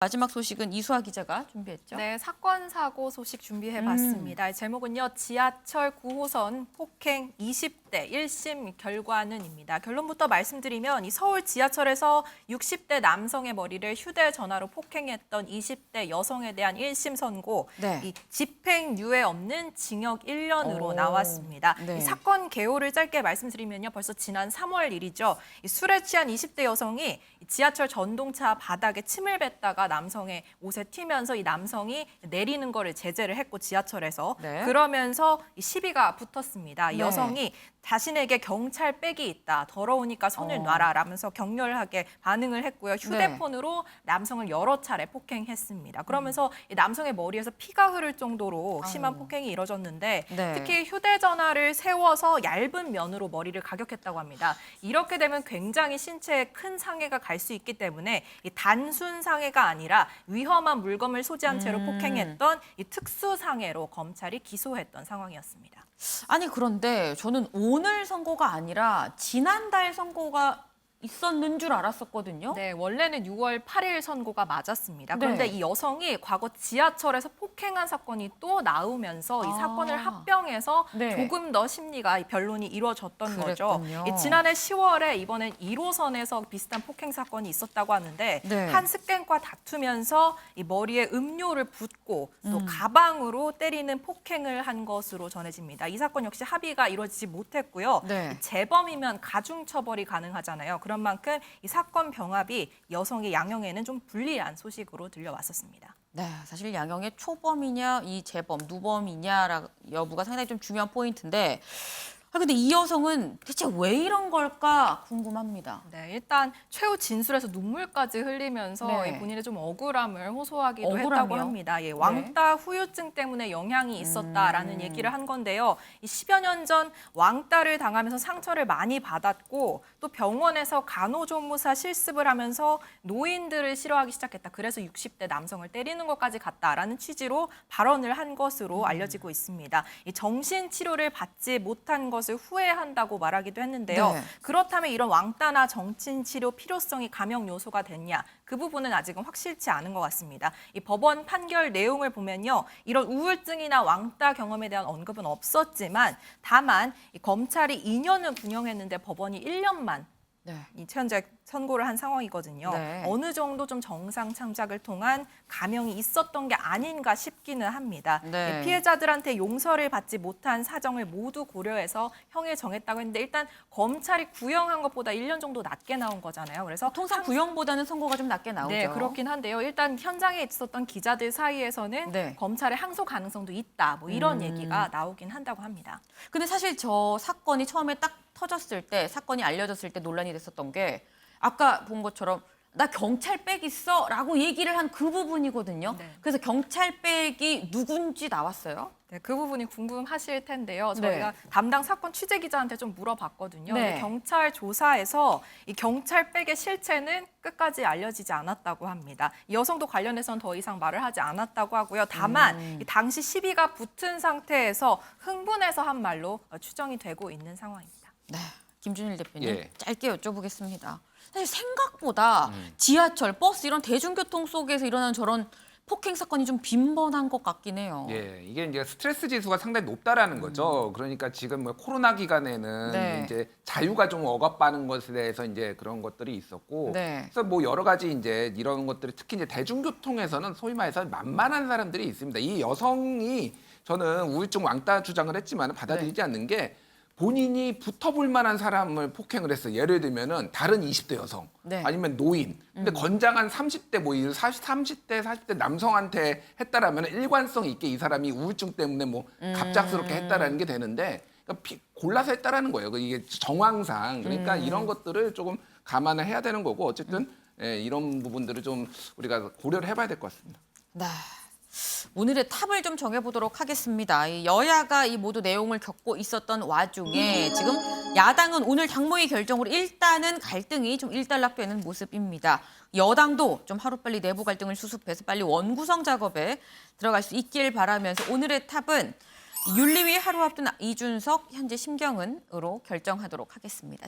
마지막 소식은 이수아 기자가 준비했죠. 네, 사건 사고 소식 준비해봤습니다. 제목은요, 지하철 9호선 폭행 20대 1심 결과는입니다. 결론부터 말씀드리면 이 서울 지하철에서 60대 남성의 머리를 휴대전화로 폭행했던 20대 여성에 대한 1심 선고, 네. 이 집행유예 없는 징역 1년으로 나왔습니다. 네. 이 사건 개요를 짧게 말씀드리면요, 벌써 지난 3월 일이죠. 이 술에 취한 20대 여성이 지하철 전동차 바닥에 침을 뱉다가 남성의 옷에 튀면서 이 남성이 내리는 거를 제재를 했고 지하철에서 네. 그러면서 이 시비가 붙었습니다. 이 네. 여성이 자신에게 경찰 백이 있다, 더러우니까 손을 놔라 라면서 격렬하게 반응을 했고요. 휴대폰으로 남성을 여러 차례 폭행했습니다. 그러면서 이 남성의 머리에서 피가 흐를 정도로 심한 폭행이 이뤄졌는데 네. 특히 휴대전화를 세워서 얇은 면으로 머리를 가격했다고 합니다. 이렇게 되면 굉장히 신체에 큰 상해가 갈 수 있기 때문에 이 단순 상해가 아니라 위험한 물건을 소지한 채로 폭행했던 이 특수 상해로 검찰이 기소했던 상황이었습니다. 아니 그런데 저는 오늘 선고가 아니라 지난달 선고가 있었는 줄 알았었거든요. 네, 원래는 6월 8일 선고가 맞았습니다. 그런데 네. 이 여성이 과거 지하철에서 폭행한 사건이 또 나오면서 이 사건을 합병해서 네. 조금 더 심리가 변론이 이루어졌던 그랬군요. 거죠. 지난해 10월에 이번엔 1호선에서 비슷한 폭행 사건이 있었다고 하는데 네. 한 습객과 다투면서 이 머리에 음료를 붓고 또 가방으로 때리는 폭행을 한 것으로 전해집니다. 이 사건 역시 합의가 이루어지지 못했고요. 네. 재범이면 가중처벌이 가능하잖아요. 그런 만큼 이 사건 병합이 여성의 양형에는 좀 불리한 소식으로 들려왔었습니다. 네, 사실 양형의 초범이냐, 이 재범, 누범이냐 여부가 상당히 좀 중요한 포인트인데, 근데 이 여성은 대체 왜 이런 걸까 궁금합니다. 네, 일단 최후 진술에서 눈물까지 흘리면서 네. 본인의 좀 억울함을 호소하기도 억울함이요? 했다고 합니다. 예, 왕따 후유증 때문에 영향이 있었다라는 얘기를 한 건데요. 이 10여 년 전 왕따를 당하면서 상처를 많이 받았고 또 병원에서 간호조무사 실습을 하면서 노인들을 싫어하기 시작했다. 그래서 60대 남성을 때리는 것까지 갔다라는 취지로 발언을 한 것으로 알려지고 있습니다. 이 정신치료를 받지 못한 것을 후회한다고 말하기도 했는데요. 네. 그렇다면 이런 왕따나 정신치료 필요성이 감형 요소가 됐냐? 그 부분은 아직은 확실치 않은 것 같습니다. 이 법원 판결 내용을 보면요. 이런 우울증이나 왕따 경험에 대한 언급은 없었지만 다만 이 검찰이 2년을 분영했는데 법원이 1년만 네. 현재 선고를 한 상황이거든요. 네. 어느 정도 좀 정상 참작을 통한 감형이 있었던 게 아닌가 싶기는 합니다. 네. 피해자들한테 용서를 받지 못한 사정을 모두 고려해서 형을 정했다고 했는데 일단 검찰이 구형한 것보다 1년 정도 낮게 나온 거잖아요. 그래서 통상 구형보다는 선고가 좀 낮게 나오죠. 네, 그렇긴 한데요. 일단 현장에 있었던 기자들 사이에서는 네. 검찰의 항소 가능성도 있다. 뭐 이런 얘기가 나오긴 한다고 합니다. 근데 사실 저 사건이 처음에 딱 터졌을 때, 사건이 알려졌을 때 논란이 됐었던 게 아까 본 것처럼 나 경찰백 있어 라고 얘기를 한 그 부분이거든요. 네. 그래서 경찰백이 누군지 나왔어요? 네, 그 부분이 궁금하실 텐데요. 네. 저희가 담당 사건 취재 기자한테 좀 물어봤거든요. 네. 근데 경찰 조사에서 이 경찰백의 실체는 끝까지 알려지지 않았다고 합니다. 이 여성도 관련해서는 더 이상 말을 하지 않았다고 하고요. 다만 이 당시 시비가 붙은 상태에서 흥분해서 한 말로 추정이 되고 있는 상황입니다. 네, 김준일 대표님 예. 짧게 여쭤보겠습니다. 사실 생각보다 지하철, 버스 이런 대중교통 속에서 일어나는 저런 폭행 사건이 좀 빈번한 것 같긴 해요. 예, 이게 이제 스트레스 지수가 상당히 높다라는 거죠. 그러니까 지금 뭐 코로나 기간에는 네. 이제 자유가 좀 억압받는 것에 대해서 이제 그런 것들이 있었고, 네. 그래서 뭐 여러 가지 이제 이런 것들이 특히 이제 대중교통에서는 소위 말해서 만만한 사람들이 있습니다. 이 여성이 저는 우울증 왕따 주장을 했지만 받아들이지 않는 게 본인이 붙어볼 만한 사람을 폭행을 했어요. 예를 들면은 다른 20대 여성, 네. 아니면 노인. 근데 건장한 30대 뭐 30대, 40대 남성한테 했다라면 일관성 있게 이 사람이 우울증 때문에 뭐 갑작스럽게 했다라는 게 되는데 그러니까 골라서 했다라는 거예요. 이게 정황상. 그러니까 이런 것들을 조금 감안을 해야 되는 거고 어쨌든 예, 이런 부분들을 좀 우리가 고려를 해봐야 될 것 같습니다. 네. 오늘의 탑을 좀 정해보도록 하겠습니다. 이 여야가 이 모두 내용을 겪고 있었던 와중에 지금 야당은 오늘 당무회 결정으로 일단은 갈등이 좀 일단락되는 모습입니다. 여당도 좀 하루빨리 내부 갈등을 수습해서 빨리 원구성 작업에 들어갈 수 있길 바라면서 오늘의 탑은 윤리위 하루 앞둔 이준석, 현재 심경은으로 결정하도록 하겠습니다.